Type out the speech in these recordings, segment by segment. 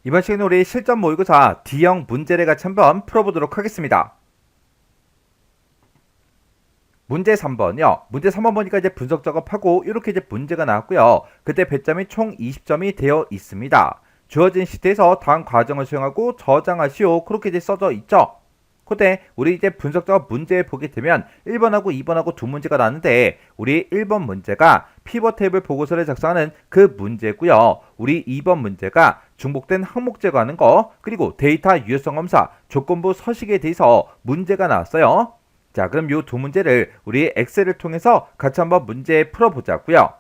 이번 시간에 우리 실전 모의고사 D형 문제를 같이 한번 풀어보도록 하겠습니다. 문제 3번이요. 문제 3번 보니까 이제 분석 작업하고 이렇게 이제 문제가 나왔고요. 그때 배점이 총 20점이 되어 있습니다. 주어진 시트에서 다음 과정을 수행하고 저장하시오. 그렇게 이제 써져 있죠. 그때 우리 이제 분석 작업 문제 보게 되면 1번하고 2번하고 두 문제가 나는데 우리 1번 문제가 피벗 테이블 보고서를 작성하는 그 문제고요. 우리 2번 문제가 중복된 항목 제거하는 거 그리고 데이터 유효성 검사 조건부 서식에 대해서 문제가 나왔어요. 자, 그럼 이 두 문제를 우리 엑셀을 통해서 같이 한번 문제 풀어보자고요.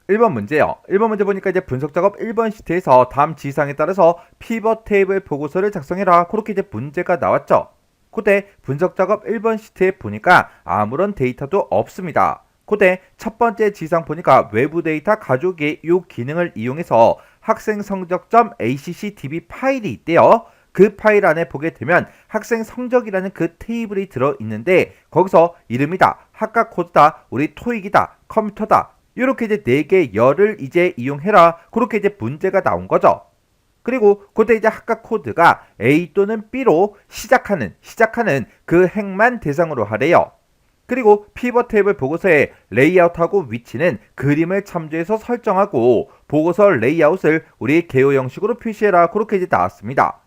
1번 문제요. 1번 문제 보니까 이제 분석 작업 1번 시트에서 다음 지시사항에 따라서 피벗 테이블 보고서를 작성해라. 그렇게 이제 문제가 나왔죠. 그때 분석 작업 1번 시트에 보니까 아무런 데이터도 없습니다. 그때 첫 번째 지시사항 보니까 외부 데이터 가져오기 이 기능을 이용해서 학생 성적.acc db 파일이 있대요. 그 파일 안에 보게 되면 학생 성적이라는 그 테이블이 들어있는데 거기서 이름이다, 학과 코드다, 우리 토익이다, 컴퓨터다 이렇게 이제 4개 열을 이제 이용해라. 그렇게 이제 문제가 나온 거죠. 그리고 그때 이제 학과 코드가 A 또는 B로 시작하는 그 행만 대상으로 하래요. 그리고 피벗 테이블 보고서의 레이아웃하고 위치는 그림을 참조해서 설정하고 보고서 레이아웃을 우리 개요 형식으로 표시해라. 그렇게 이제 나왔습니다.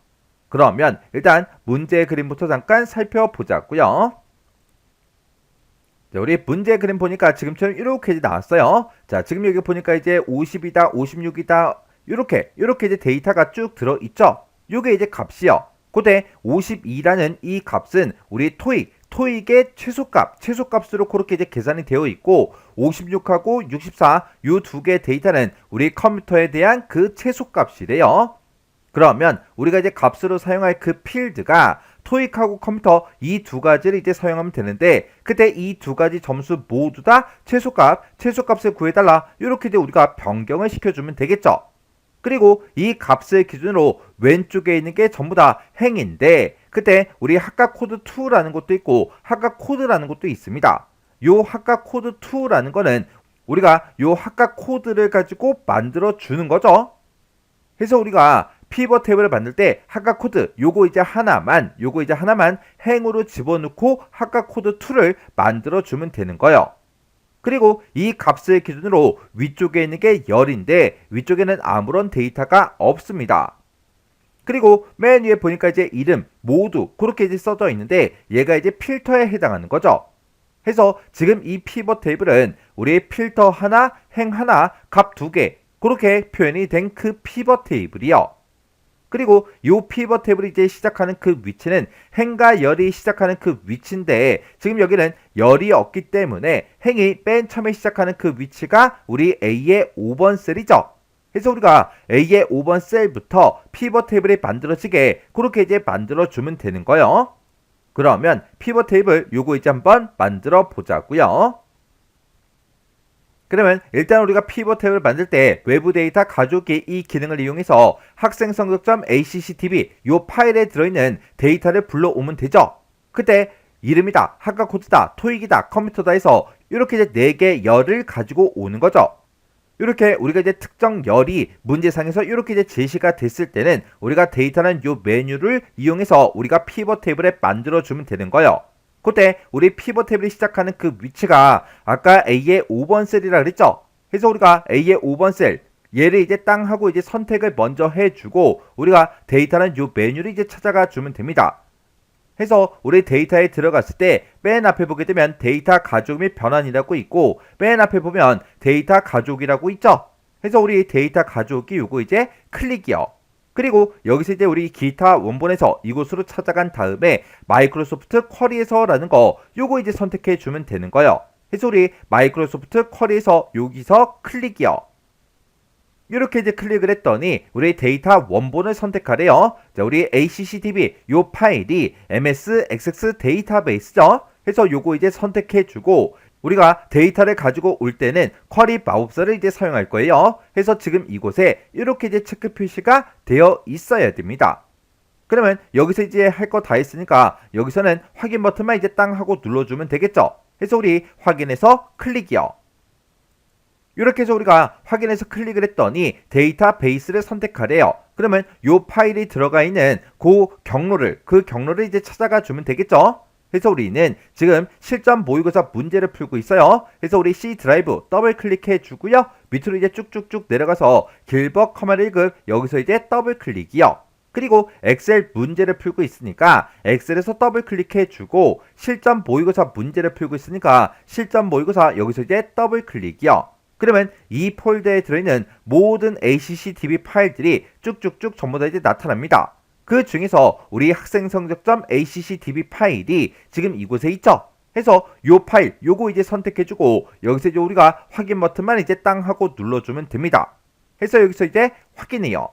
그러면 일단 문제 그림부터 잠깐 살펴보자고요. 자, 우리 문제 그림 보니까 지금처럼 이렇게 나왔어요. 자, 지금 여기 보니까 이제 50이다, 56이다, 이렇게 이제 데이터가 쭉 들어있죠. 요게 이제 값이요. 그때 52라는 이 값은 우리 토익의 최소값으로 그렇게 이제 계산이 되어 있고 56하고 64 요 두 개 데이터는 우리 컴퓨터에 대한 그 최소값이래요. 그러면 우리가 이제 값으로 사용할 그 필드가 토익하고 컴퓨터 이 두 가지를 이제 사용하면 되는데 그때 이 두 가지 점수 모두 다 최소값을 구해달라 이렇게 이제 우리가 변경을 시켜주면 되겠죠. 그리고 이 값을 기준으로 왼쪽에 있는 게 전부 다 행인데 그때 우리 학과 코드 2라는 것도 있고 학과 코드라는 것도 있습니다. 요 학과 코드 2라는 거는 우리가 요 학과 코드를 가지고 만들어 주는 거죠. 그래서 우리가 피벗 테이블을 만들 때 학과 코드 요거 이제 하나만 행으로 집어넣고 학과 코드 2를 만들어 주면 되는 거예요. 그리고 이 값을 기준으로 위쪽에 있는 게 열인데 위쪽에는 아무런 데이터가 없습니다. 그리고 맨 위에 보니까 이제 이름 모두 그렇게 이제 써져 있는데 얘가 이제 필터에 해당하는 거죠. 해서 지금 이 피벗 테이블은 우리 필터 하나, 행 하나, 값 2개 그렇게 표현이 된 그 피벗 테이블이요. 그리고 이 피벗 테이블이 이제 시작하는 그 위치는 행과 열이 시작하는 그 위치인데 지금 여기는 열이 없기 때문에 행이 맨 처음에 시작하는 그 위치가 우리 A의 5번 셀이죠. 그래서 우리가 A의 5번 셀부터 피벗 테이블이 만들어지게 그렇게 이제 만들어주면 되는 거예요. 그러면 피벗 테이블 요거 이제 한번 만들어 보자고요. 그러면 일단 우리가 피벗 탭을 만들 때 외부 데이터 가져오기 이 기능을 이용해서 학생 성적.accdb 요 파일에 들어있는 데이터를 불러오면 되죠. 그때 이름이다, 학과 코드다, 토익이다, 컴퓨터다 해서 이렇게 이제 4개 열을 가지고 오는 거죠. 이렇게 우리가 이제 특정 열이 문제상에서 이렇게 이제 제시가 됐을 때는 우리가 데이터는 요 메뉴를 이용해서 우리가 피벗 테이블에 만들어주면 되는 거예요. 그때 우리 피벗 테이블이 시작하는 그 위치가 아까 A의 5번 셀이라 그랬죠? 그래서 우리가 A의 5번 셀 얘를 이제 땅 하고 이제 선택을 먼저 해주고 우리가 데이터는 요 메뉴를 이제 찾아가 주면 됩니다. 해서 우리 데이터에 들어갔을 때 맨 앞에 보게 되면 데이터 가져오기 및 변환이라고 있고 맨 앞에 보면 데이터 가져오기라고 있죠. 그래서 우리 데이터 가져오기 요거 이제 클릭이요. 그리고 여기서 이제 우리 기타 원본에서 이곳으로 찾아간 다음에 마이크로소프트 쿼리에서 라는 거 요거 이제 선택해 주면 되는 거예요. 그래서 우리 마이크로소프트 쿼리에서 여기서 클릭이요. 이렇게 이제 클릭을 했더니 우리 데이터 원본을 선택하래요. 자, 우리 ACCDB 요 파일이 MSXX 데이터베이스죠. 그래서 요거 이제 선택해주고 우리가 데이터를 가지고 올 때는 쿼리 마법사를 이제 사용할 거예요. 그래서 지금 이곳에 이렇게 이제 체크 표시가 되어 있어야 됩니다. 그러면 여기서 이제 할 거 다 했으니까 여기서는 확인 버튼만 이제 땅 하고 눌러주면 되겠죠. 그래서 우리 확인해서 클릭이요. 이렇게 해서 우리가 확인해서 클릭을 했더니 데이터베이스를 선택하래요. 그러면 이 파일이 들어가 있는 그 경로를 이제 찾아가 주면 되겠죠. 그래서 우리는 지금 실전 모의고사 문제를 풀고 있어요. 그래서 우리 C 드라이브 더블 클릭해 주고요. 밑으로 이제 쭉쭉쭉 내려가서 길벗 커마 1급 여기서 이제 더블 클릭이요. 그리고 엑셀 문제를 풀고 있으니까 엑셀에서 더블 클릭해 주고 실전 모의고사 문제를 풀고 있으니까 실전 모의고사 여기서 이제 더블 클릭이요. 그러면 이 폴더에 들어있는 모든 ACCDB 파일들이 쭉쭉쭉 전부 다 이제 나타납니다. 그 중에서 우리 학생성적점 ACCDB 파일이 지금 이곳에 있죠. 해서 요 파일 요거 이제 선택해주고 여기서 이제 우리가 확인 버튼만 이제 땅 하고 눌러주면 됩니다. 해서 여기서 이제 확인해요.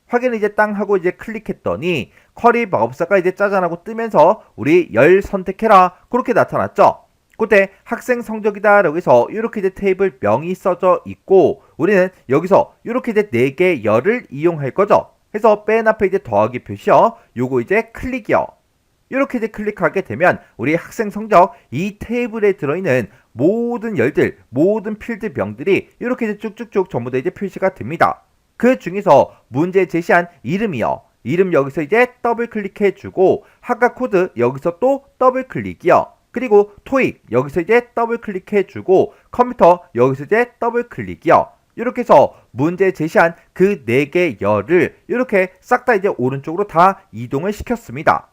확인을 이제 땅 하고 이제 클릭했더니 쿼리 마법사가 이제 짜잔하고 뜨면서 우리 열 선택해라 그렇게 나타났죠. 그때 학생 성적이다 라고 해서 이렇게 이제 테이블 명이 써져 있고 우리는 여기서 이렇게 이제 4개 열을 이용할 거죠. 해서 맨 앞에 이제 더하기 표시요. 요거 이제 클릭이요. 이렇게 이제 클릭하게 되면 우리 학생 성적 이 테이블에 들어있는 모든 열들, 모든 필드 명들이 이렇게 이제 쭉쭉쭉 전부 다 이제 표시가 됩니다. 그 중에서 문제 제시한 이름이요. 이름 여기서 이제 더블 클릭해 주고 학과 코드 여기서 또 더블 클릭이요. 그리고 토익 여기서 이제 더블 클릭해 주고 컴퓨터 여기서 이제 더블 클릭이요. 이렇게 해서 문제 제시한 그 4개 열을 이렇게 싹 다 이제 오른쪽으로 다 이동을 시켰습니다.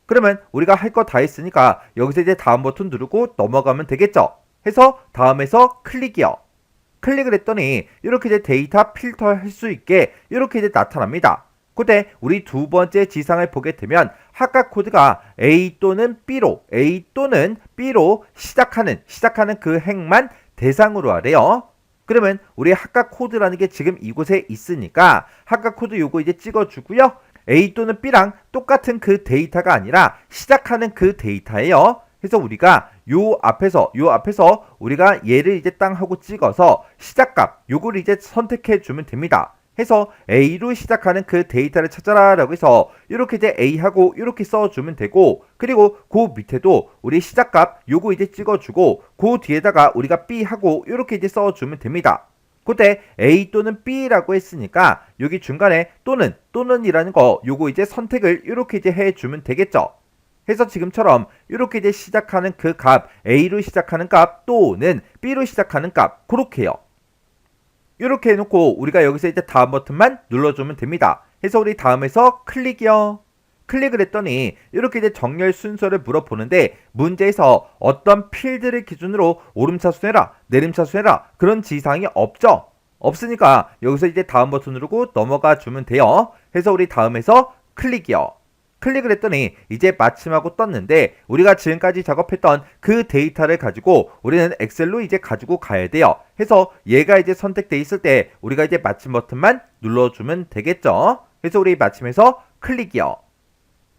그러면 우리가 할 거 다 했으니까 여기서 이제 다음 버튼 누르고 넘어가면 되겠죠. 해서 다음에서 클릭이요. 클릭을 했더니 이렇게 이제 데이터 필터 할 수 있게 이렇게 이제 나타납니다. 그때 우리 두 번째 지상을 보게 되면 학과 코드가 A 또는 B로 시작하는 그 행만 대상으로 하래요. 그러면 우리 학과 코드라는 게 지금 이곳에 있으니까 학과 코드 요거 이제 찍어주고요. A 또는 B랑 똑같은 그 데이터가 아니라 시작하는 그 데이터예요. 그래서 우리가 요 앞에서 우리가 얘를 이제 땅 하고 찍어서 시작값 요거를 이제 선택해 주면 됩니다. 해서 A로 시작하는 그 데이터를 찾아라 라고 해서 이렇게 이제 A하고 이렇게 써주면 되고 그리고 그 밑에도 우리 시작값 요거 이제 찍어주고 그 뒤에다가 우리가 B하고 이렇게 이제 써주면 됩니다. 그때 A 또는 B라고 했으니까 여기 중간에 또는이라는 거 요거 이제 선택을 이렇게 이제 해주면 되겠죠. 해서 지금처럼 이렇게 이제 시작하는 그 값 A로 시작하는 값 또는 B로 시작하는 값 그렇게요. 이렇게 해놓고 우리가 여기서 이제 다음 버튼만 눌러주면 됩니다. 해서 우리 다음에서 클릭이요. 클릭을 했더니 이렇게 이제 정렬 순서를 물어보는데 문제에서 어떤 필드를 기준으로 오름차순 해라 내림차순 해라 그런 지상이 없죠. 없으니까 여기서 이제 다음 버튼 누르고 넘어가 주면 돼요. 해서 우리 다음에서 클릭이요. 클릭을 했더니 이제 마침하고 떴는데 우리가 지금까지 작업했던 그 데이터를 가지고 우리는 엑셀로 이제 가지고 가야 돼요. 해서 얘가 이제 선택돼 있을 때 우리가 이제 마침 버튼만 눌러주면 되겠죠. 그래서 우리 마침에서 클릭이요.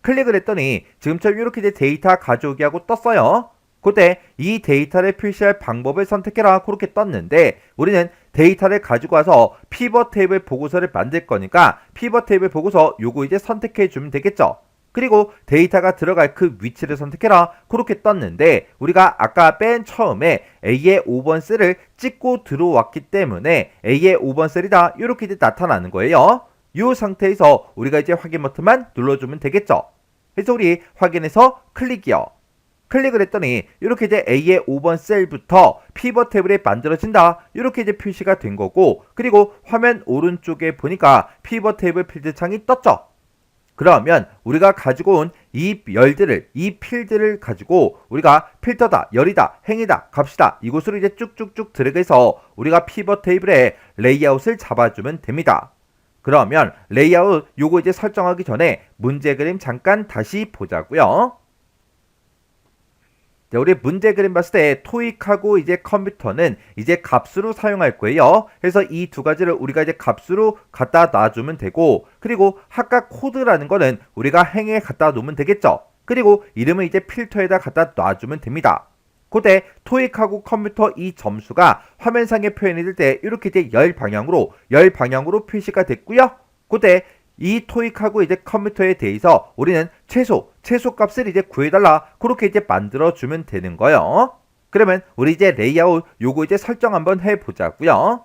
클릭을 했더니 지금처럼 이렇게 이제 데이터 가져오기 하고 떴어요. 그때 이 데이터를 표시할 방법을 선택해라 그렇게 떴는데 우리는 데이터를 가지고 와서 피벗 테이블 보고서를 만들 거니까 피벗 테이블 보고서 요거 이제 선택해 주면 되겠죠. 그리고 데이터가 들어갈 그 위치를 선택해라 그렇게 떴는데 우리가 아까 맨 처음에 A의 5번 셀을 찍고 들어왔기 때문에 A의 5번 셀이다 이렇게 이제 나타나는 거예요. 이 상태에서 우리가 이제 확인 버튼만 눌러주면 되겠죠. 그래서 우리 확인해서 클릭이요. 클릭을 했더니 이렇게 이제 A의 5번 셀부터 피벗 테이블이 만들어진다 이렇게 이제 표시가 된 거고 그리고 화면 오른쪽에 보니까 피벗 테이블 필드 창이 떴죠. 그러면 우리가 가지고 온 이 열들을 이 필드를 가지고 우리가 필터다 열이다 행이다 값이다 이곳으로 이제 쭉쭉쭉 들어가서 우리가 피벗 테이블의 레이아웃을 잡아주면 됩니다. 그러면 레이아웃 요거 이제 설정하기 전에 문제 그림 잠깐 다시 보자고요. 자, 우리 문제 그림 봤을 때 토익하고 이제 컴퓨터는 이제 값으로 사용할 거예요. 그래서 이 두 가지를 우리가 이제 값으로 갖다 놔주면 되고 그리고 학과 코드라는 거는 우리가 행에 갖다 놓으면 되겠죠. 그리고 이름은 이제 필터에다 갖다 놔주면 됩니다. 그때 토익하고 컴퓨터 이 점수가 화면상에 표현이 될 때 이렇게 이제 열 방향으로 표시가 됐고요. 그때 이 토익하고 이제 컴퓨터에 대해서 우리는 최소 값을 이제 구해달라 그렇게 이제 만들어 주면 되는 거예요. 그러면 우리 이제 레이아웃 요거 이제 설정 한번 해보자고요.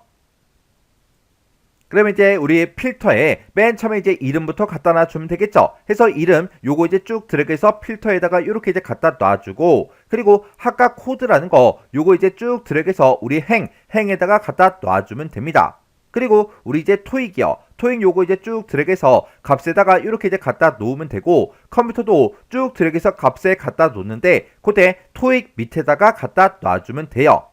그러면 이제 우리 필터에 맨 처음에 이제 이름부터 갖다 놔주면 되겠죠. 해서 이름 요거 이제 쭉 드래그해서 필터에다가 이렇게 이제 갖다 놔주고, 그리고 아까 코드라는 거 요거 이제 쭉 드래그해서 우리 행에다가 갖다 놔주면 됩니다. 그리고 우리 이제 토익이요. 토익 요거 이제 쭉 드래그해서 값에다가 이렇게 이제 갖다 놓으면 되고, 컴퓨터도 쭉 드래그해서 값에 갖다 놓는데 그때 토익 밑에다가 갖다 놔주면 돼요.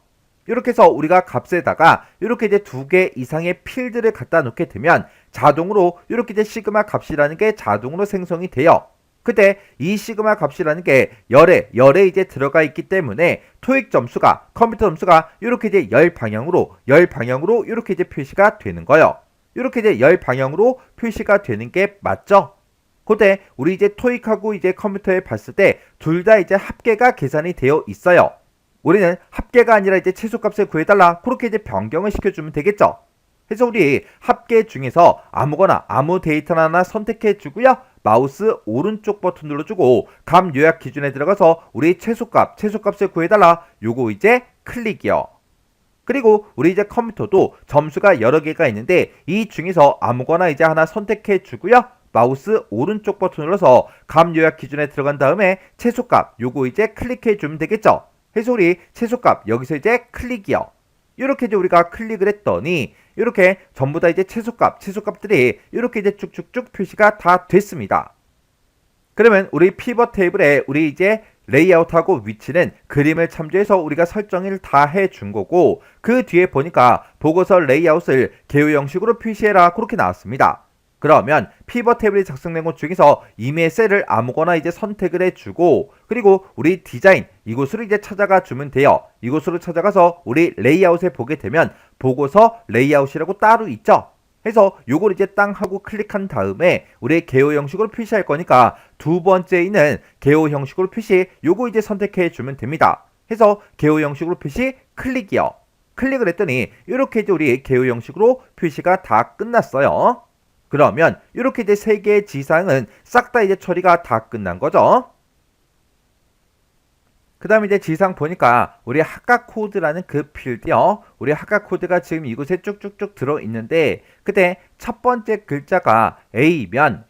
이렇게 해서 우리가 값에다가 이렇게 이제 2개 이상의 필드를 갖다 놓게 되면 자동으로 이렇게 이제 시그마 값이라는 게 자동으로 생성이 돼요. 그때 이 시그마 값이라는 게 열에 이제 들어가 있기 때문에 토익 점수가, 컴퓨터 점수가 이렇게 이제 열 방향으로 이렇게 이제 표시가 되는 거예요. 이렇게 이제 열 방향으로 표시가 되는 게 맞죠? 그때 우리 이제 토익하고 이제 컴퓨터에 봤을 때 둘 다 이제 합계가 계산이 되어 있어요. 우리는 합계가 아니라 이제 최소값을 구해달라 그렇게 이제 변경을 시켜주면 되겠죠. 그래서 우리 합계 중에서 아무거나 아무 데이터나 하나 선택해 주고요. 마우스 오른쪽 버튼 눌러주고 값 요약 기준에 들어가서 우리 최소값을 구해달라 요거 이제 클릭이요. 그리고 우리 이제 컴퓨터도 점수가 여러 개가 있는데 이 중에서 아무거나 이제 하나 선택해 주고요. 마우스 오른쪽 버튼 눌러서 값 요약 기준에 들어간 다음에 최소값 요거 이제 클릭해 주면 되겠죠. 그래서 우리 최소값 여기서 이제 클릭이요. 이렇게 이제 우리가 클릭을 했더니 이렇게 전부 다 이제 최소값들이 이렇게 이제 쭉쭉쭉 표시가 다 됐습니다. 그러면 우리 피벗 테이블에 우리 이제 레이아웃하고 위치는 그림을 참조해서 우리가 설정을 다 해준 거고, 그 뒤에 보니까 보고서 레이아웃을 개요 형식으로 표시해라 그렇게 나왔습니다. 그러면 피벗 테이블이 작성된 것 중에서 이메일 셀을 아무거나 이제 선택을 해주고, 그리고 우리 디자인 이곳으로 이제 찾아가 주면 돼요. 이곳으로 찾아가서 우리 레이아웃에 보게 되면 보고서 레이아웃이라고 따로 있죠. 해서 요걸 이제 땅 하고 클릭한 다음에 우리 개요 형식으로 표시할 거니까 두 번째 있는 개요 형식으로 표시 요거 이제 선택해 주면 됩니다. 해서 개요 형식으로 표시 클릭이요. 클릭을 했더니 이렇게 이제 우리 개요 형식으로 표시가 다 끝났어요. 그러면 이렇게 이제 세 개의 지상은 싹 다 이제 처리가 다 끝난 거죠. 그 다음에 이제 지상 보니까 우리 하카 코드라는 그 필드요. 우리 하카 코드가 지금 이곳에 쭉쭉쭉 들어있는데, 그때 첫 번째 글자가 A면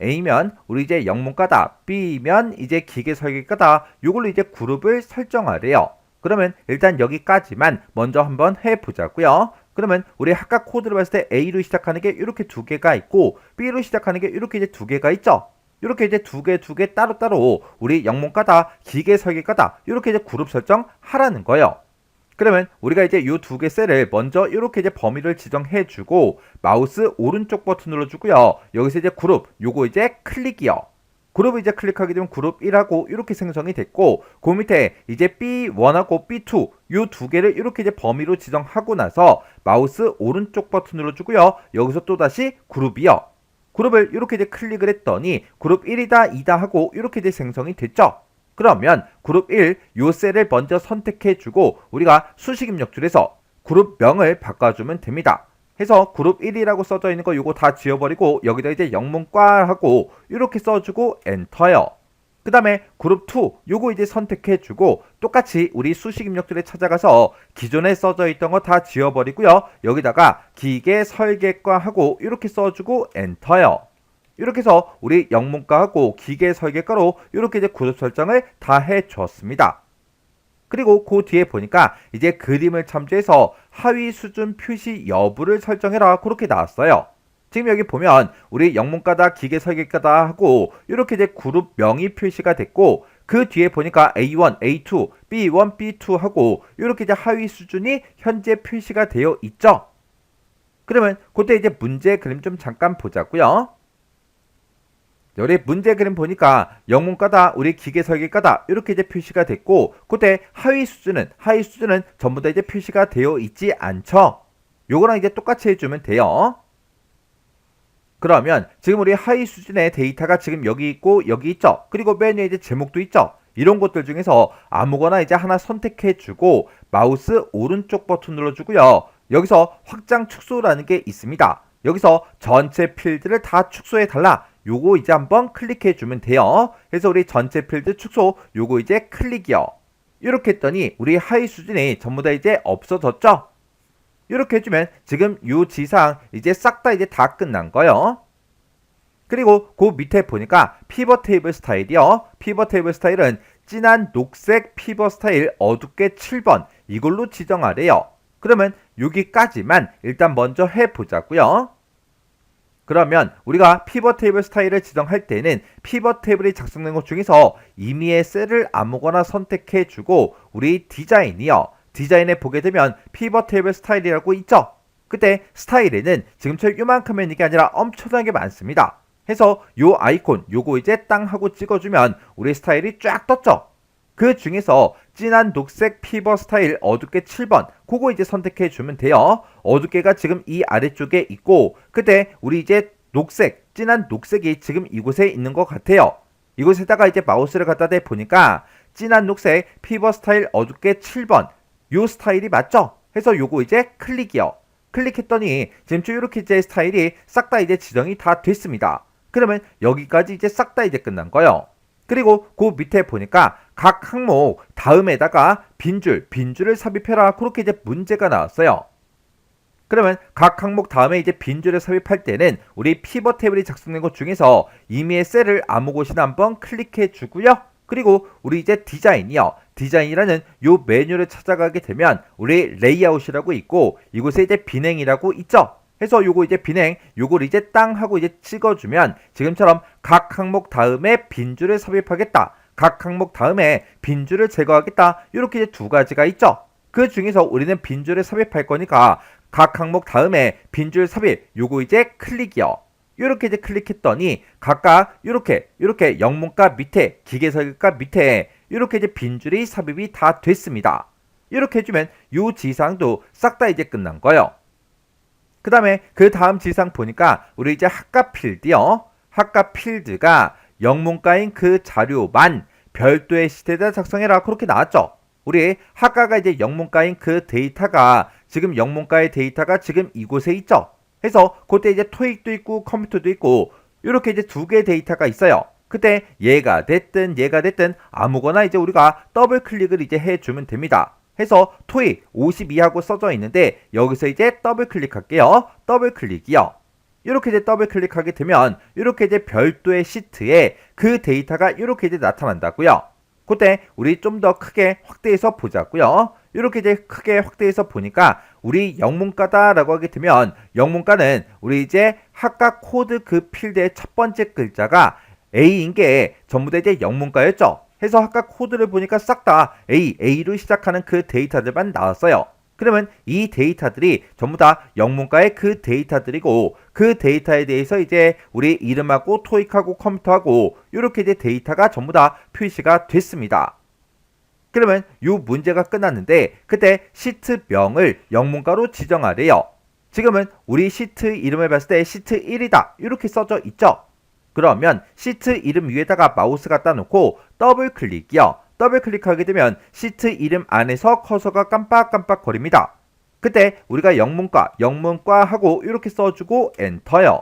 우리 이제 영문과다, B면 이제 기계 설계과다, 요걸로 이제 그룹을 설정하래요. 그러면 일단 여기까지만 먼저 한번 해보자고요. 그러면 우리 하카 코드를 봤을 때 A로 시작하는 게 이렇게 두 개가 있고 B로 시작하는 게 이렇게 이제 두 개가 있죠. 이렇게 이제 두 개 따로따로 우리 영문과다, 기계 설계과다 이렇게 이제 그룹 설정 하라는 거예요. 그러면 우리가 이제 이 두 개 셀을 먼저 이렇게 이제 범위를 지정해 주고 마우스 오른쪽 버튼 눌러주고요. 여기서 이제 그룹 요거 이제 클릭이요. 그룹을 이제 클릭하게 되면 그룹 1하고 이렇게 생성이 됐고, 그 밑에 이제 B1하고 B2 요 두 개를 이렇게 이제 범위로 지정하고 나서 마우스 오른쪽 버튼 눌러주고요. 여기서 또 다시 그룹이요. 그룹을 이렇게 이제 클릭을 했더니 그룹 1이다 2다 하고 이렇게 이제 생성이 됐죠. 그러면 그룹 1 요 셀을 먼저 선택해 주고 우리가 수식 입력줄에서 그룹명을 바꿔주면 됩니다. 해서 그룹 1이라고 써져 있는 거 요거 다 지워버리고 여기다 이제 영문과 하고 이렇게 써주고 엔터요. 그 다음에 그룹 2 요거 이제 선택해 주고 똑같이 우리 수식 입력줄에 찾아가서 기존에 써져 있던 거 다 지워버리고요. 여기다가 기계 설계과 하고 이렇게 써주고 엔터요. 이렇게 해서 우리 영문과하고 기계 설계과로 이렇게 이제 그룹 설정을 다 해줬습니다. 그리고 그 뒤에 보니까 이제 그림을 참조해서 하위 수준 표시 여부를 설정해라 그렇게 나왔어요. 지금 여기 보면 우리 영문과다, 기계 설계과다 하고 이렇게 이제 그룹명이 표시가 됐고, 그 뒤에 보니까 A1, A2, B1, B2 하고 이렇게 이제 하위 수준이 현재 표시가 되어 있죠. 그러면 그때 이제 문제 그림 좀 잠깐 보자고요. 여기 문제 그림 보니까 영문과다, 우리 기계 설계과다 이렇게 이제 표시가 됐고, 그때 하위 수준은 전부 다 이제 표시가 되어 있지 않죠. 요거랑 이제 똑같이 해주면 돼요. 그러면 지금 우리 하위 수준의 데이터가 지금 여기 있고 여기 있죠. 그리고 맨 위에 이제 제목도 있죠. 이런 것들 중에서 아무거나 이제 하나 선택해 주고 마우스 오른쪽 버튼 눌러주고요. 여기서 확장 축소라는 게 있습니다. 여기서 전체 필드를 다 축소해 달라. 요거 이제 한번 클릭해 주면 돼요. 그래서 우리 전체 필드 축소 요거 이제 클릭이요. 이렇게 했더니 우리 하위 수준이 전부 다 이제 없어졌죠? 이렇게 해주면 지금 요 지상 이제 싹 다 이제 다 끝난 거예요. 그리고 그 밑에 보니까 피벗 테이블 스타일이요. 피벗 테이블 스타일은 진한 녹색 피벗 스타일 어둡게 7번 이걸로 지정하래요. 그러면 여기까지만 일단 먼저 해보자고요. 그러면 우리가 피벗 테이블 스타일을 지정할 때는 피벗 테이블이 작성된 것 중에서 임의의 셀을 아무거나 선택해주고 우리 디자인이요. 디자인에 보게 되면 피벗 테이블 스타일이라고 있죠. 그때 스타일에는 지금처럼 요만큼의 이게 아니라 엄청나게 많습니다. 해서 요 아이콘 요거 이제 땅 하고 찍어주면 우리 스타일이 쫙 떴죠. 그 중에서 진한 녹색 피벗 스타일 어둡게 7번 그거 이제 선택해 주면 돼요. 어둡게가 지금 이 아래쪽에 있고 그때 우리 이제 녹색 진한 녹색이 지금 이곳에 있는 것 같아요. 이곳에다가 이제 마우스를 갖다 대 보니까 진한 녹색 피벗 스타일 어둡게 7번 요 스타일이 맞죠? 해서 요거 이제 클릭이요. 클릭했더니 지금 이렇게 이제 스타일이 싹 다 이제 지정이 다 됐습니다. 그러면 여기까지 이제 싹 다 이제 끝난 거예요. 그리고 그 밑에 보니까 각 항목 다음에다가 빈줄을 삽입해라 그렇게 이제 문제가 나왔어요. 그러면 각 항목 다음에 이제 빈줄을 삽입할 때는 우리 피벗 테이블이 작성된 것 중에서 임의의 셀을 아무 곳이나 한번 클릭해 주고요. 그리고 우리 이제 디자인이요. 디자인이라는 요 메뉴를 찾아가게 되면 우리 레이아웃이라고 있고 이곳에 이제 비냉이라고 있죠. 해서 요거 이제 비냉 요걸 이제 땅 하고 이제 찍어주면 지금처럼 각 항목 다음에 빈줄을 삽입하겠다. 각 항목 다음에 빈줄을 제거하겠다. 이렇게 이제 두 가지가 있죠. 그 중에서 우리는 빈줄을 삽입할 거니까 각 항목 다음에 빈줄 삽입 요거 이제 클릭이요. 이렇게 이제 클릭했더니 각각 이렇게 영문가 밑에 기계설계가 밑에 이렇게 이제 빈줄이 삽입이 다 됐습니다. 이렇게 해주면 요 지상도 싹 다 이제 끝난 거예요. 그 다음에 그 다음 지상 보니까 우리 이제 학과 필드요. 학과 필드가 영문가인 그 자료만 별도의 시트에다 작성해라 그렇게 나왔죠. 우리 학과가 이제 영문가인 그 데이터가 지금 영문가의 데이터가 지금 이곳에 있죠. 해서 그때 이제 토익도 있고 컴퓨터도 있고 이렇게 이제 두 개의 데이터가 있어요. 그때 얘가 됐든 아무거나 이제 우리가 더블 클릭을 이제 해주면 됩니다. 해서 토익 52하고 써져 있는데 여기서 이제 더블 클릭할게요. 더블 클릭이요. 이렇게 이제 더블 클릭하게 되면 이렇게 이제 별도의 시트에 그 데이터가 이렇게 이제 나타난다고요. 그때 우리 좀 더 크게 확대해서 보자고요. 이렇게 이제 크게 확대해서 보니까 우리 영문과다라고 하게 되면 영문과는 우리 이제 학과 코드 그 필드의 첫 번째 글자가 A인 게 전부 다 이제 영문과였죠. 해서 학과 코드를 보니까 싹 다 A로 시작하는 그 데이터들만 나왔어요. 그러면 이 데이터들이 전부 다 영문과의 그 데이터들이고 그 데이터에 대해서 이제 우리 이름하고 토익하고 컴퓨터하고 이렇게 이제 데이터가 전부 다 표시가 됐습니다. 그러면 이 문제가 끝났는데 그때 시트명을 영문과로 지정하래요. 지금은 우리 시트 이름을 봤을 때 시트 1이다 이렇게 써져 있죠. 그러면 시트 이름 위에다가 마우스 갖다 놓고 더블 클릭이요. 더블 클릭하게 되면 시트 이름 안에서 커서가 깜빡깜빡 거립니다. 그때 우리가 영문과 하고 이렇게 써주고 엔터요.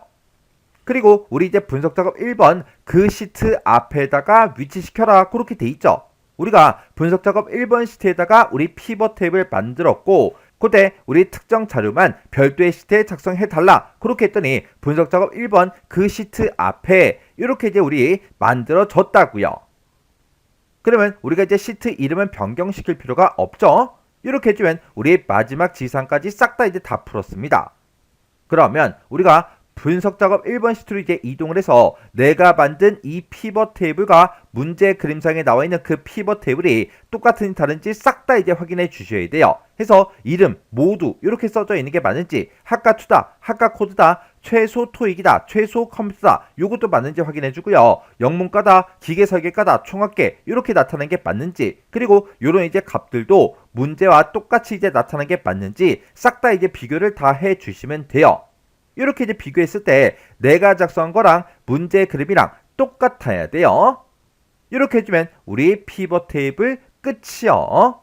그리고 우리 이제 분석 작업 1번 그 시트 앞에다가 위치시켜라 그렇게 돼 있죠. 우리가 분석 작업 1번 시트에다가 우리 피벗 탭을 만들었고 그때 우리 특정 자료만 별도의 시트에 작성해달라 그렇게 했더니 분석 작업 1번 그 시트 앞에 이렇게 이제 우리 만들어졌다고요. 그러면 우리가 이제 시트 이름은 변경시킬 필요가 없죠. 이렇게 해주면 우리 마지막 지상까지 싹 다 이제 다 풀었습니다. 그러면 우리가 분석 작업 1번 시트로 이제 이동을 해서 내가 만든 이 피벗 테이블과 문제 그림상에 나와 있는 그 피벗 테이블이 똑같은지 다른지 싹 다 이제 확인해 주셔야 돼요. 해서 이름 모두 이렇게 써져 있는 게 맞는지 학과 투다, 학과 코드다, 최소 토익이다, 최소 컴퓨터다 요것도 맞는지 확인해 주고요. 영문과다, 기계설계과다, 총합계 이렇게 나타나는 게 맞는지 그리고 요런 이제 값들도 문제와 똑같이 이제 나타나는 게 맞는지 싹 다 이제 비교를 다 해 주시면 돼요. 이렇게 이제 비교했을 때 내가 작성한 거랑 문제 그림이랑 똑같아야 돼요. 이렇게 해주면 우리 피벗 테이블 끝이요.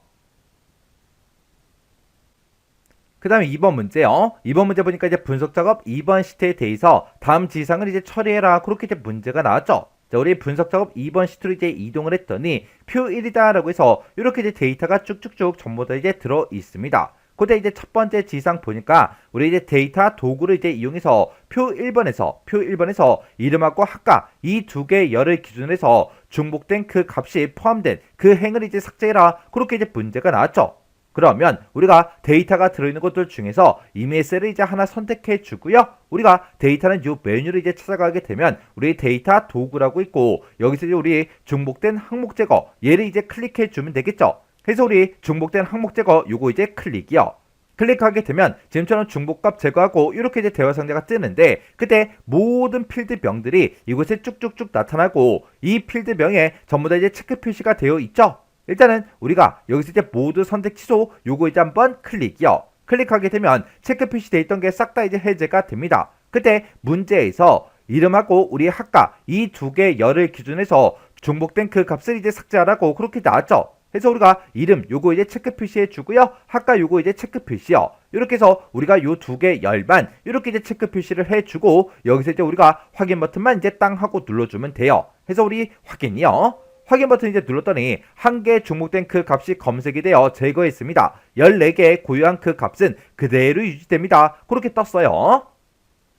그 다음에 2번 문제요. 2번 문제 보니까 이제 분석 작업 2번 시트에 대해서 다음 지상을 이제 처리해라 그렇게 이제 문제가 나왔죠. 자, 우리 분석 작업 2번 시트로 이제 이동을 했더니 표 1이다라고 해서 이렇게 이제 데이터가 쭉쭉쭉 전부 다 이제 들어 있습니다. 그때 이제 첫 번째 지상 보니까 우리 이제 데이터 도구를 이제 이용해서 표 1번에서 이름하고 학과 이 두 개의 열을 기준으로 해서 중복된 그 값이 포함된 그 행을 이제 삭제해라. 그렇게 이제 문제가 나왔죠. 그러면 우리가 데이터가 들어있는 것들 중에서 이메일 셀을 이제 하나 선택해 주고요. 우리가 데이터는 이 메뉴를 이제 찾아가게 되면 우리 데이터 도구라고 있고 여기서 이제 우리 중복된 항목 제거 얘를 이제 클릭해 주면 되겠죠. 그래서 우리 중복된 항목 제거 요거 이제 클릭이요. 클릭하게 되면 지금처럼 중복값 제거하고 이렇게 이제 대화 상자가 뜨는데 그때 모든 필드명들이 이곳에 쭉쭉쭉 나타나고 이 필드명에 전부 다 이제 체크 표시가 되어 있죠. 일단은 우리가 여기서 이제 모두 선택 취소 요거 이제 한번 클릭이요. 클릭하게 되면 체크 표시되어 있던 게 싹 다 이제 해제가 됩니다. 그때 문제에서 이름하고 우리 학과 이 두 개 열을 기준해서 중복된 그 값을 이제 삭제하라고 그렇게 나왔죠. 그래서 우리가 이름 요거 이제 체크 표시해 주고요. 학과 요거 이제 체크 표시요. 이렇게 해서 우리가 요 두 개 열만 이렇게 이제 체크 표시를 해 주고 여기서 이제 우리가 확인 버튼만 이제 땅 하고 눌러주면 돼요. 그래서 우리 확인이요. 확인 버튼 이제 눌렀더니 한 개 중복된 그 값이 검색이 되어 제거했습니다. 14개의 고유한 그 값은 그대로 유지됩니다. 그렇게 떴어요.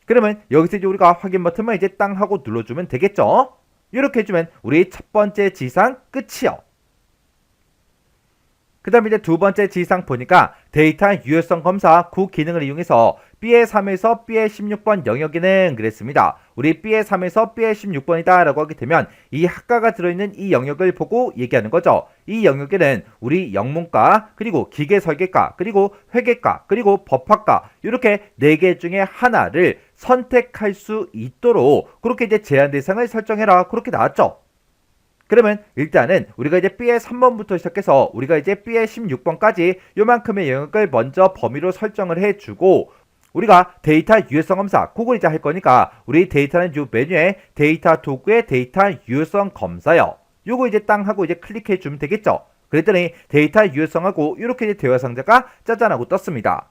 그러면 여기서 이제 우리가 확인 버튼만 이제 땅 하고 눌러주면 되겠죠. 이렇게 해주면 우리 첫 번째 지상 끝이요. 그 다음에 이제 두 번째 지상 보니까 데이터 유효성 검사 구 기능을 이용해서 B의 3에서 B의 16번 영역에는 그랬습니다. 우리 B의 3에서 B의 16번이다 라고 하게 되면 이 학과가 들어있는 이 영역을 보고 얘기하는 거죠. 이 영역에는 우리 영문과 그리고 기계설계과 그리고 회계과 그리고 법학과 이렇게 4개 중에 하나를 선택할 수 있도록 그렇게 이제 제한 대상을 설정해라 그렇게 나왔죠. 그러면 일단은 우리가 이제 B의 3번부터 시작해서 우리가 이제 B의 16번까지 요만큼의 영역을 먼저 범위로 설정을 해주고 우리가 데이터 유효성 검사 그걸 이제 할 거니까 우리 데이터는 요 메뉴에 데이터 도구의 데이터 유효성 검사요. 요거 이제 땅 하고 이제 클릭해 주면 되겠죠. 그랬더니 데이터 유효성하고 이렇게 이제 대화 상자가 짜잔하고 떴습니다.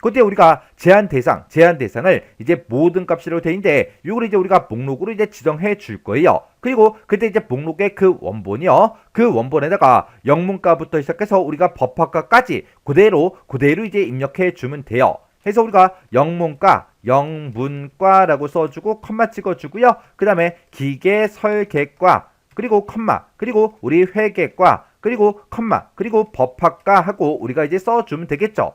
그때 우리가 제한 대상을 이제 모든 값으로 되는데 이걸 이제 우리가 목록으로 이제 지정해 줄 거예요. 그리고 그때 이제 목록의 그 원본이요. 그 원본에다가 영문과부터 시작해서 우리가 법학과까지 그대로 이제 입력해 주면 돼요. 그래서 우리가 영문과라고 써주고 컴마 찍어주고요. 그 다음에 기계설계과 그리고 컴마 그리고 우리 회계과 그리고 컴마 그리고 법학과 하고 우리가 이제 써주면 되겠죠.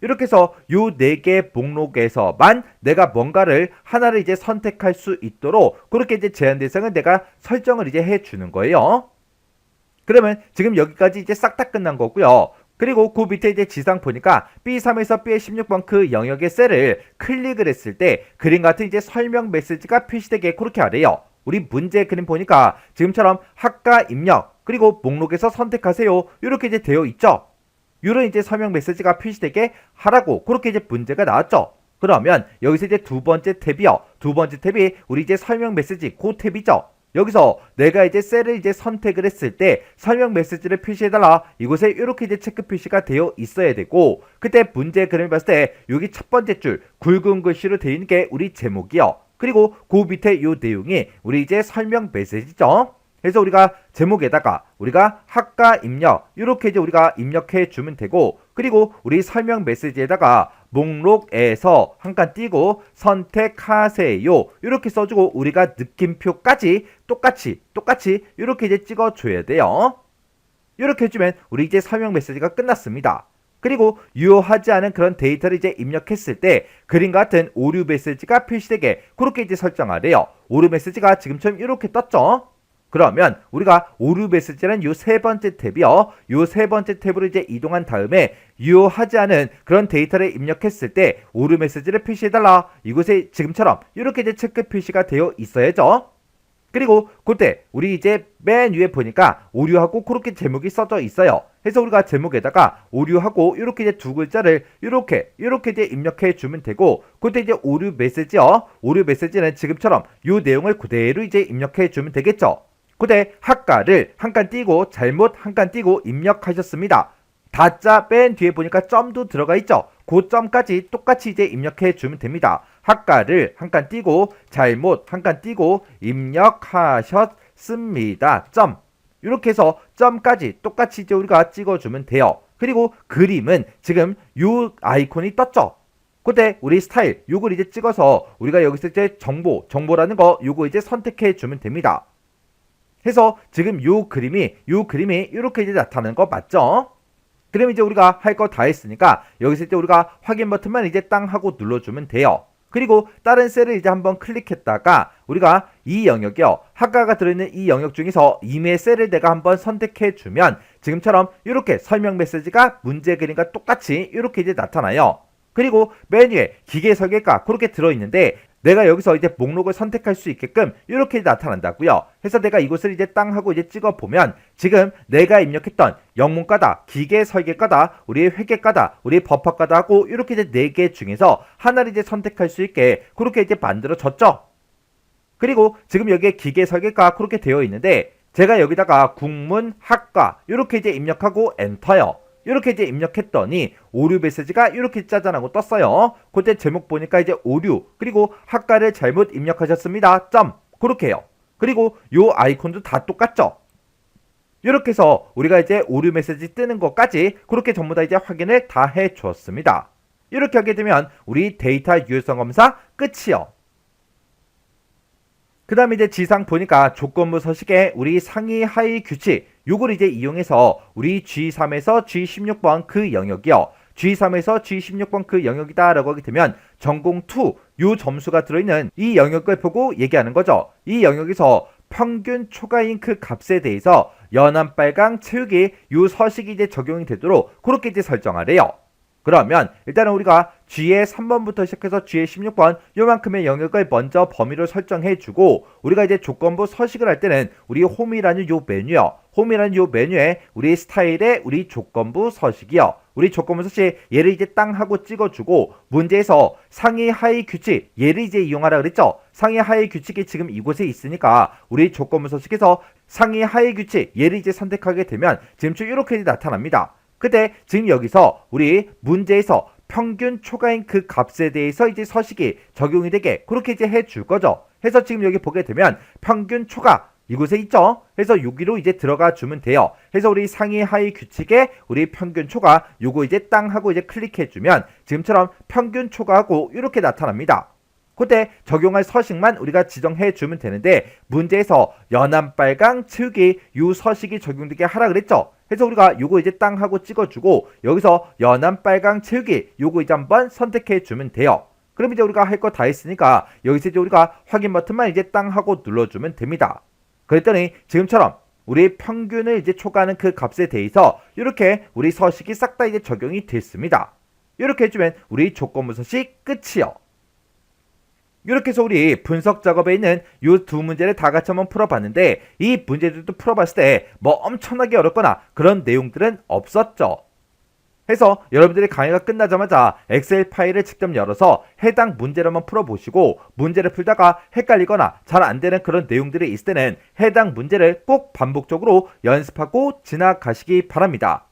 이렇게 해서 요 4개 목록에서만 내가 뭔가를 하나를 이제 선택할 수 있도록 그렇게 이제 제한 대상을 내가 설정을 이제 해주는 거예요. 그러면 지금 여기까지 이제 싹 다 끝난 거고요. 그리고 그 밑에 이제 지상 보니까 B3에서 B의 16번 그 영역의 셀을 클릭을 했을 때 그림 같은 이제 설명 메시지가 표시되게 그렇게 하래요. 우리 문제 그림 보니까 지금처럼 학과 입력 그리고 목록에서 선택하세요. 이렇게 이제 되어 있죠. 이런 이제 설명 메시지가 표시되게 하라고 그렇게 이제 문제가 나왔죠. 그러면 여기서 이제 두 번째 탭이요. 두 번째 탭이 우리 이제 설명 메시지 그 탭이죠. 여기서 내가 이제 셀을 이제 선택을 했을 때 설명 메시지를 표시해달라. 이곳에 이렇게 이제 체크 표시가 되어 있어야 되고 그때 문제 그림을 봤을 때 여기 첫 번째 줄 굵은 글씨로 되어 있는 게 우리 제목이요. 그리고 그 밑에 요 내용이 우리 이제 설명 메시지죠. 그래서 우리가 제목에다가 우리가 학과 입력 이렇게 이제 우리가 입력해 주면 되고 그리고 우리 설명 메시지에다가 목록에서 한 칸 띄고 선택하세요 이렇게 써주고 우리가 느낌표까지 똑같이 이렇게 이제 찍어줘야 돼요. 이렇게 해주면 우리 이제 설명 메시지가 끝났습니다. 그리고 유효하지 않은 그런 데이터를 이제 입력했을 때 그림 같은 오류 메시지가 표시되게 그렇게 이제 설정하래요. 오류 메시지가 지금처럼 이렇게 떴죠. 그러면 우리가 오류 메시지는 요 세 번째 탭이요. 요 세 번째 탭으로 이제 이동한 다음에 유효하지 않은 그런 데이터를 입력했을 때 오류 메시지를 표시해달라. 이곳에 지금처럼 이렇게 이제 체크 표시가 되어 있어야죠. 그리고 그때 우리 이제 맨 위에 보니까 오류하고 그렇게 제목이 써져 있어요. 그래서 우리가 제목에다가 오류하고 이렇게 이제 두 글자를 이렇게 이제 입력해 주면 되고 그때 이제 오류 메시지요. 오류 메시지는 지금처럼 요 내용을 그대로 이제 입력해 주면 되겠죠. 그때 학과를 한 칸 띄고 잘못 한 칸 띄고 입력하셨습니다. 다짜 맨 뒤에 보니까 점도 들어가 있죠. 그 점까지 똑같이 이제 입력해 주면 됩니다. 학과를 한 칸 띄고 잘못 한 칸 띄고 입력하셨습니다. 점. 이렇게 해서 점까지 똑같이 이제 우리가 찍어주면 돼요. 그리고 그림은 지금 요 아이콘이 떴죠. 그때 우리 스타일 요걸 이제 찍어서 우리가 여기서 이제 정보라는 거 요거 이제 선택해 주면 됩니다. 해서 지금 요 그림이 이렇게 이제 나타나는 거 맞죠? 그럼 이제 우리가 할 거 다 했으니까 여기서 이제 우리가 확인 버튼만 이제 땅 하고 눌러주면 돼요. 그리고 다른 셀을 이제 한번 클릭했다가 우리가 이 영역이요. 학과가 들어있는 이 영역 중에서 이메일 셀을 내가 한번 선택해 주면 지금처럼 이렇게 설명 메시지가 문제 그림과 똑같이 이렇게 이제 나타나요. 그리고 메뉴에 기계 설계가 그렇게 들어있는데 내가 여기서 이제 목록을 선택할 수 있게끔 이렇게 나타난다고요. 그래서 내가 이곳을 이제 땅 하고 이제 찍어 보면 지금 내가 입력했던 영문과다, 기계 설계과다, 우리 회계과다, 우리 법학과다 하고 이렇게 이제 4개 중에서 하나를 이제 선택할 수 있게 그렇게 이제 만들어졌죠. 그리고 지금 여기에 기계 설계과 그렇게 되어 있는데 제가 여기다가 국문학과 이렇게 이제 입력하고 엔터요. 이렇게 이제 입력했더니 오류 메시지가 이렇게 짜잔하고 떴어요. 그때 제목 보니까 이제 오류 그리고 학과를 잘못 입력하셨습니다. 점 그렇게 해요. 그리고 요 아이콘도 다 똑같죠. 이렇게 해서 우리가 이제 오류 메시지 뜨는 것까지 그렇게 전부 다 이제 확인을 다 해 주었습니다. 이렇게 하게 되면 우리 데이터 유효성 검사 끝이요. 그 다음에 이제 지상 보니까 조건부 서식에 우리 상위 하위 규칙 요걸 이제 이용해서 우리 G3에서 G16번 그 영역이요. G3에서 G16번 그 영역이다 라고 하게 되면 전공 2 요 점수가 들어있는 이 영역을 보고 얘기하는 거죠. 이 영역에서 평균 초과인 그 값에 대해서 연한 빨강 채우기 요 서식이 이제 적용이 되도록 그렇게 이제 설정하래요. 그러면 일단은 우리가 G의 3번부터 시작해서 G의 16번 요만큼의 영역을 먼저 범위로 설정해주고 우리가 이제 조건부 서식을 할 때는 우리 홈이라는 요 메뉴요. 홈이라는 요 메뉴에 우리 스타일에 우리 조건부 서식이요. 우리 조건부 서식 얘를 이제 땅 하고 찍어주고 문제에서 상위 하위 규칙 얘를 이제 이용하라 그랬죠. 상위 하위 규칙이 지금 이곳에 있으니까 우리 조건부 서식에서 상위 하위 규칙 얘를 이제 선택하게 되면 지금처럼 이렇게 나타납니다. 근데 지금 여기서 우리 문제에서 평균 초과인 그 값에 대해서 이제 서식이 적용이 되게 그렇게 이제 해줄 거죠. 해서 지금 여기 보게 되면 평균 초과 이곳에 있죠. 해서 여기로 이제 들어가 주면 돼요. 해서 우리 상위 하위 규칙에 우리 평균 초과 요거 이제 땅 하고 이제 클릭해 주면 지금처럼 평균 초과하고 이렇게 나타납니다. 그때 적용할 서식만 우리가 지정해 주면 되는데 문제에서 연한 빨강 채우기 요 서식이 적용되게 하라 그랬죠. 그래서 우리가 요거 이제 땅 하고 찍어주고 여기서 연한 빨강 채우기 요거 이제 한번 선택해 주면 돼요. 그럼 이제 우리가 할 거 다 했으니까 여기서 이제 우리가 확인 버튼만 이제 땅 하고 눌러주면 됩니다. 그랬더니 지금처럼 우리 평균을 이제 초과하는 그 값에 대해서 이렇게 우리 서식이 싹 다 이제 적용이 됐습니다. 이렇게 해주면 우리 조건부 서식 끝이요. 이렇게 해서 우리 분석 작업에 있는 이 두 문제를 다 같이 한번 풀어봤는데 이 문제들도 풀어봤을 때 뭐 엄청나게 어렵거나 그런 내용들은 없었죠. 해서 여러분들이 강의가 끝나자마자 엑셀 파일을 직접 열어서 해당 문제를 한번 풀어보시고 문제를 풀다가 헷갈리거나 잘 안되는 그런 내용들이 있을 때는 해당 문제를 꼭 반복적으로 연습하고 지나가시기 바랍니다.